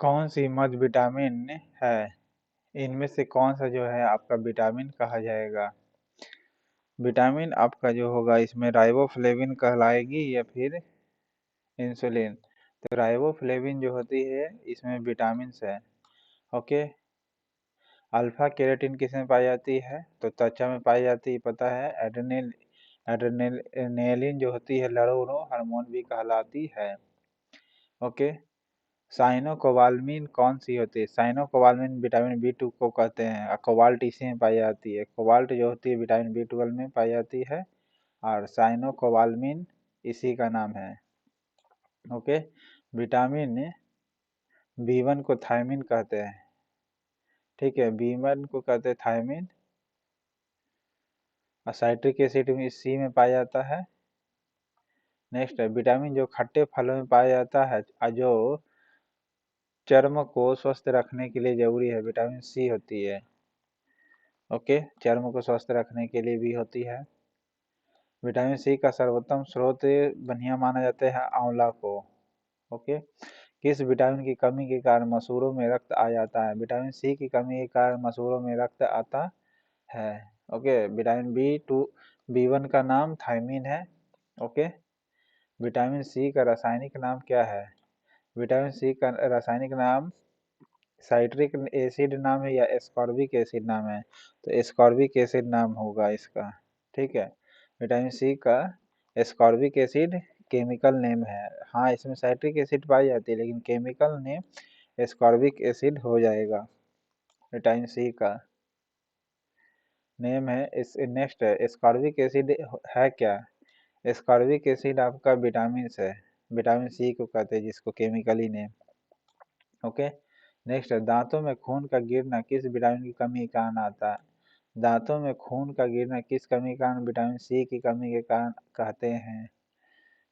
कौन सी मध विटामिन है? इनमें से कौन सा जो है आपका विटामिन कहा जाएगा? विटामिन आपका जो होगा इसमें राइबोफ्लेविन कहलाएगी या फिर इंसुलिन। तो राइबोफ्लेविन जो होती है इसमें विटामिन है। ओके। अल्फा केराटिन किसमें पाई जाती है? तो त्वचा में पाई जाती है, पता है। एड्रेनलिन जो होती है लड़ो हार्मोन भी कहलाती है। ओके। साइनोकोबाल्मिन कौन सी होती है? साइनोकोबाल्मिन विटामिन बी 2 को कहते हैं और कोबाल्ट इसी में पाई जाती है। कोबाल्ट जो होती है विटामिन बी 12 में पाई जाती है और साइनोकोबाल्मिन इसी का नाम है। ओके। विटामिन बी1 को थायमिन कहते हैं। ठीक है, बी1 को कहते हैं थायमिन और साइट्रिक एसिड में सी में पाया जाता है। नेक्स्ट है विटामिन जो खट्टे फलों में पाया जाता है और जो चर्म को स्वस्थ रखने के लिए जरूरी है, विटामिन सी होती है। ओके, चर्म को स्वस्थ रखने के लिए भी होती है। विटामिन सी का सर्वोत्तम स्रोत बढ़िया माना जाता है आंवला को। ओके। किस विटामिन की कमी के कारण मसूड़ों में रक्त आ जाता है? विटामिन सी की कमी के कारण मसूड़ों में रक्त आता है। ओके। विटामिन बी1 का नाम थायमिन है। ओके। विटामिन सी का रासायनिक नाम क्या है? विटामिन सी का रासायनिक नाम साइट्रिक एसिड नाम है या एस्कॉर्बिक एसिड नाम है? तो एस्कॉर्बिक एसिड नाम होगा इसका। ठीक है, विटामिन सी का एस्कॉर्बिक एसिड केमिकल नेम है। हाँ, इसमें साइट्रिक एसिड पाई जाती है लेकिन केमिकल नेम एस्कॉर्बिक एसिड हो जाएगा। विटामिन सी का नेम है इस। नेक्स्ट है एस्कॉर्बिक एसिड है क्या? एस्कॉर्बिक एसिड आपका विटामिन है, विटामिन सी को कहते हैं जिसको केमिकली नेम। ओके। नेक्स्ट है दांतों में खून का गिरना किस विटामिन की कमी के कारण आता है? दांतों में खून का गिरना किस कमी के कारण? विटामिन सी की कमी के कारण कहते हैं।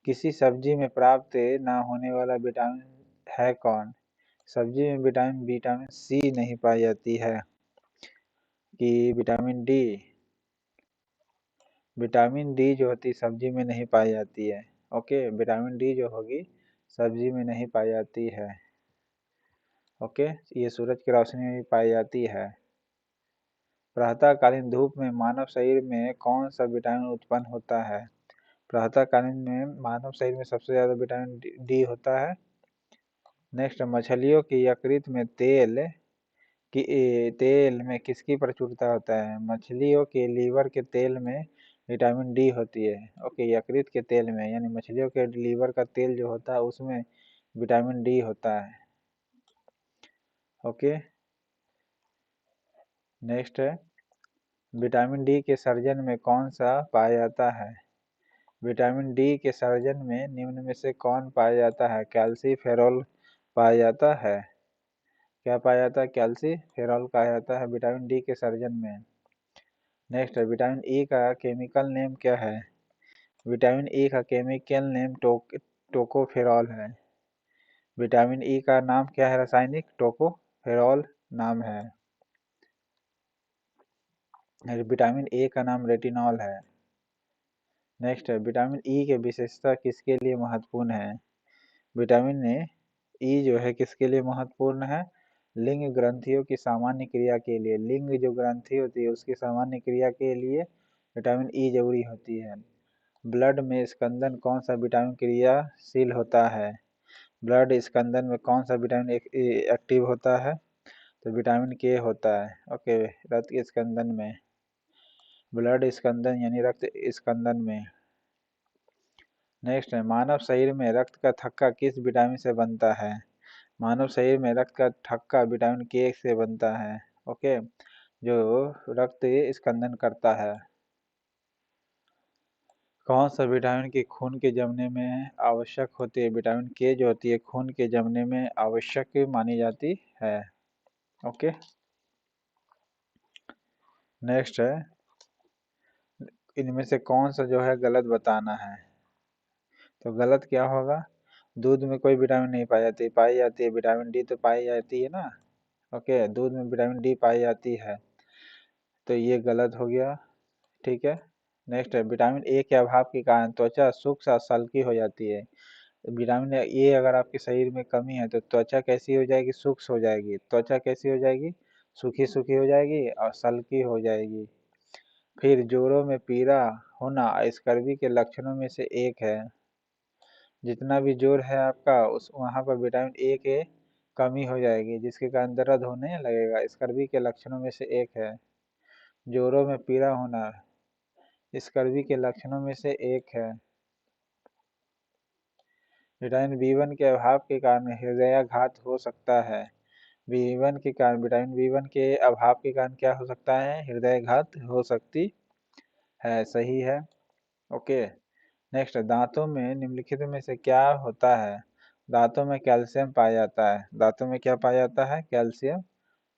किसी सब्जी में प्राप्त ना होने वाला विटामिन है कौन? सब्जी में विटामिन सी नहीं पाई जाती है कि विटामिन डी। विटामिन डी जो होती है सब्जी में नहीं पाई जाती है। ओके, विटामिन डी जो होगी सब्जी में नहीं पाई जाती है। ओके, ये सूरज की रोशनी में भी पाई जाती है। प्रातःकालीन धूप में मानव शरीर में कौन सा विटामिन उत्पन्न होता है? प्रातःकालीन में मानव शरीर में सबसे ज्यादा विटामिन डी होता है। नेक्स्ट, मछलियों की यकृत में तेल में किसकी प्रचुरता होता है? मछलियों के लीवर के तेल में विटामिन डी होती है। ओके, यकृत के तेल में यानी मछलियों के लीवर का तेल जो होता है उसमें विटामिन डी होता है। ओके। नेक्स्ट है विटामिन डी के सर्जन में कौन सा पाया जाता है? विटामिन डी के सर्जन में निम्न में से कौन पाया जाता है? कैल्सीफेरॉल पाया जाता है। क्या पाया जाता है? कैल्सीफेरॉल पाया जाता है विटामिन डी के सर्जन में। नेक्स्ट है विटामिन ई का केमिकल नेम क्या है? विटामिन ई का केमिकल नेम टोकोफेरॉल है। विटामिन ई का नाम क्या है रासायनिक? टोकोफेरॉल नाम है। विटामिन ए का नाम रेटिनॉल है। नेक्स्ट है विटामिन ई के विशेषता किसके लिए महत्वपूर्ण है? विटामिन ई जो है किसके लिए महत्वपूर्ण है? लिंग ग्रंथियों की सामान्य क्रिया के लिए। लिंग जो ग्रंथि होती है उसकी सामान्य क्रिया के लिए विटामिन ई जरूरी होती है। ब्लड में स्कंदन कौन सा विटामिन क्रियाशील होता है? ब्लड स्कंदन में कौन सा विटामिन एक्टिव होता है? तो विटामिन के होता है। ओके, रक्त स्कंदन में, ब्लड स्कंदन यानी रक्त स्कंदन में। नेक्स्ट है मानव शरीर में रक्त का थक्का किस विटामिन से बनता है? मानव शरीर में रक्त का थक्का विटामिन के से बनता है। ओके, जो रक्त स्कंदन करता है। कौन सा विटामिन की खून के जमने में आवश्यक होती है? विटामिन के जो होती है खून के जमने में आवश्यक मानी जाती है। ओके। नेक्स्ट है इनमें से कौन सा जो है गलत बताना है। तो गलत क्या होगा? दूध में कोई विटामिन नहीं पाई जाती है विटामिन डी तो पाई जाती है ना। ओके, दूध में विटामिन डी पाई जाती है तो ये गलत हो गया। ठीक है। नेक्स्ट है विटामिन ए के अभाव के कारण त्वचा सूक्ष्म और सल्की हो जाती है। विटामिन ए अगर आपके शरीर में कमी है तो त्वचा कैसी हो जाएगी, शुष्क हो जाएगी। त्वचा कैसी हो जाएगी, सूखी सूखी हो जाएगी और सल्की हो जाएगी। फिर जोड़ों में पीड़ा होना स्कर्वी के लक्षणों में से एक है। जितना भी जोड़ है आपका उस वहाँ पर विटामिन ए के कमी हो जाएगी, जिसके कारण दर्द होने लगेगा। स्कर्वी के लक्षणों में से एक है। जोड़ों में पीड़ा होना स्कर्वी के लक्षणों में से एक है। विटामिन बी1 के अभाव के कारण हृदयाघात हो सकता है। बी1 के कारण विटामिन बी1 के अभाव के कारण क्या हो सकता है, हृदयाघात हो सकती है। सही है। ओके। नेक्स्ट, दांतों में निम्नलिखित में से क्या होता है। दांतों में कैल्शियम पाया जाता है। दांतों में क्या पाया जाता है, कैल्शियम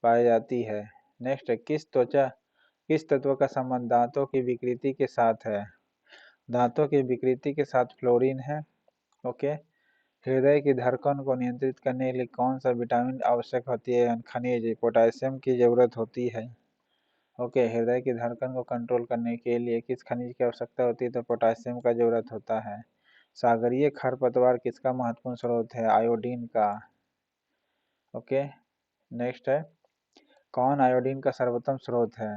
पाई जाती है। नेक्स्ट, किस तत्व का संबंध दांतों की विकृति के साथ है। दांतों की विकृति के साथ फ्लोरीन है। ओके। हृदय की धड़कन को नियंत्रित करने के लिए कौन सा विटामिन आवश्यक होती है, खनिज पोटासियम की जरूरत होती है। ओके। हृदय की धड़कन को कंट्रोल करने के लिए किस खनिज की आवश्यकता होती है, तो पोटासियम का जरूरत होता है। सागरीय खरपतवार किसका महत्वपूर्ण स्रोत है, आयोडीन का। ओके। नेक्स्ट है, कौन आयोडीन का सर्वोत्तम स्रोत है।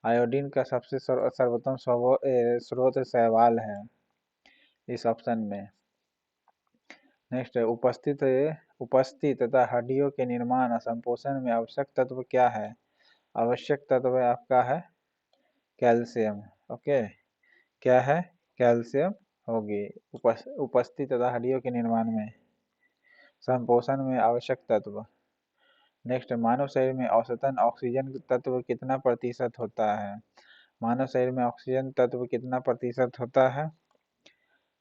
आयोडीन का सबसे सर्वोत्तम स्रोत शैवाल है इस ऑप्शन में। नेक्स्ट है, उपस्थित तथा हड्डियों के निर्माण और संपोषण में आवश्यक तत्व क्या है। आवश्यक तत्व आपका है कैल्शियम। ओके। क्या है, कैल्शियम होगी। उपस्थित तथा हड्डियों के निर्माण में, संपोषण में आवश्यक तत्व। नेक्स्ट, मानव शरीर में औसतन ऑक्सीजन तत्व कितना प्रतिशत होता है। मानव शरीर में ऑक्सीजन तत्व कितना प्रतिशत होता है,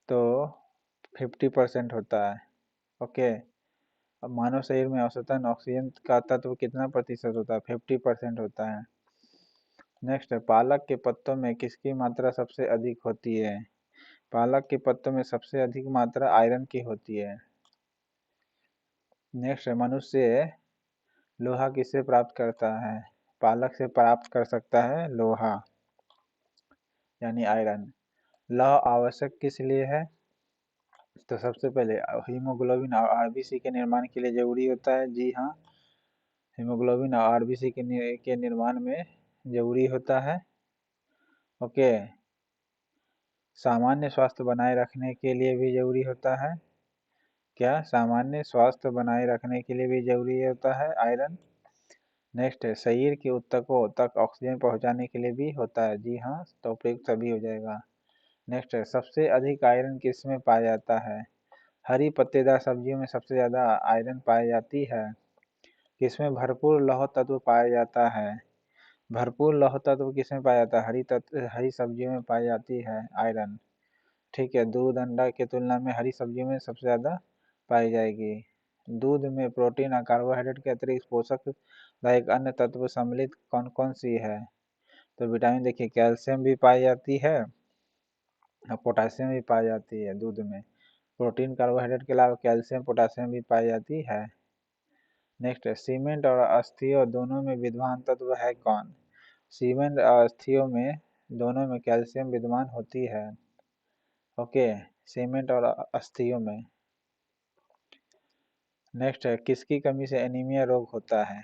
तो 50% होता है। ओके। अब मानव शरीर में औसतन ऑक्सीजन का तत्व कितना प्रतिशत होता है, 50% होता है। नेक्स्ट, पालक के पत्तों में किसकी मात्रा सबसे अधिक होती है। पालक के पत्तों में सबसे अधिक मात्रा आयरन की होती है। नेक्स्ट, मनुष्य लोहा किससे प्राप्त करता है। पालक से प्राप्त कर सकता है लोहा यानी आयरन। लौह आवश्यक किस लिए है, तो सबसे पहले हीमोग्लोबिन और आरबीसी के निर्माण के लिए जरूरी होता है। जी हाँ, हीमोग्लोबिन और आरबीसी के निर्माण में जरूरी होता है। ओके। सामान्य स्वास्थ्य बनाए रखने के लिए भी जरूरी होता है। क्या, सामान्य स्वास्थ्य बनाए रखने के लिए भी जरूरी होता है आयरन। नेक्स्ट है, शरीर के ऊतकों तक ऑक्सीजन पहुंचाने के लिए भी होता है। जी हाँ, तो उपयुक्त सभी हो जाएगा। नेक्स्ट है, सबसे अधिक आयरन किस में पाया जाता है। हरी पत्तेदार सब्जियों में सबसे ज्यादा आयरन पाई जाती है। किसमें भरपूर लौह तत्व पाया जाता है। भरपूर लौह तत्व किसमें पाया जाता है, हरी सब्जियों में पाई जाती है आयरन। ठीक है, दूध अंडा की तुलना में हरी सब्जियों में सबसे ज्यादा पाई जाएगी। दूध में प्रोटीन और कार्बोहाइड्रेट के अतिरिक्त पोषक एक अन्य तत्व सम्मिलित कौन कौन सी है, तो विटामिन देखिए कैल्शियम भी पाई जाती है और पोटासियम भी पाई जाती है दूध में। प्रोटीन कार्बोहाइड्रेट के अलावा कैल्शियम पोटासियम भी पाई जाती है। नेक्स्ट है, सीमेंट और अस्थियों दोनों में विद्यमान तत्व है कौन। सीमेंट और अस्थियों में दोनों में कैल्शियम विद्यमान होती है। ओके, सीमेंट और अस्थियों में। नेक्स्ट है, किसकी कमी से एनीमिया रोग होता है।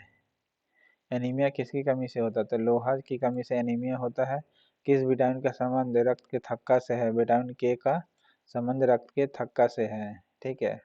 एनीमिया किसकी कमी से होता है, तो लोहा की कमी से एनीमिया होता है। किस विटामिन का संबंध रक्त के थक्का से है, विटामिन के का संबंध रक्त के थक्का से है। ठीक है।